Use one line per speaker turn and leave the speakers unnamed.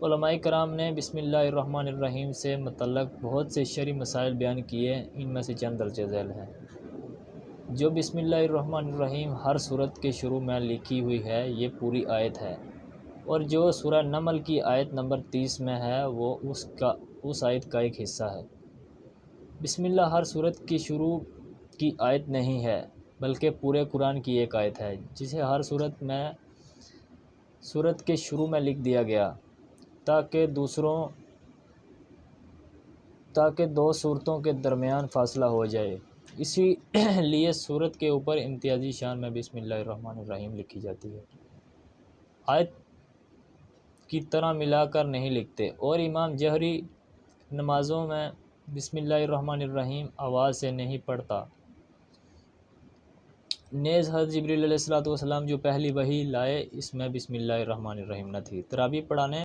علماء کرام نے بسم اللہ الرحمن الرحیم سے متعلق بہت سے شرعی مسائل بیان کیے، ان میں سے چند درج ذیل ہیں۔ جو بسم اللہ الرحمن الرحیم ہر سورت کے شروع میں لکھی ہوئی ہے، یہ پوری آیت ہے، اور جو سورہ نمل کی آیت نمبر 30 میں ہے وہ اس آیت کا ایک حصہ ہے۔ بسم اللہ ہر سورت کی شروع کی آیت نہیں ہے، بلکہ پورے قرآن کی ایک آیت ہے، جسے ہر سورت کے شروع میں لکھ دیا گیا تاکہ دو سورتوں کے درمیان فاصلہ ہو جائے۔ اسی لیے سورت کے اوپر امتیازی شان میں بسم اللہ الرحمن الرحیم لکھی جاتی ہے۔ آیت کی طرح ملا کر نہیں لکھتے، اور امام جہری نمازوں میں بسم اللہ الرحمن الرحیم آواز سے نہیں پڑھتا۔ نیز حضرت جبریل علیہ السلام جو پہلی وحی لائے، اس میں بسم اللہ الرحمن الرحیم نہ تھی۔ تراویح پڑھانے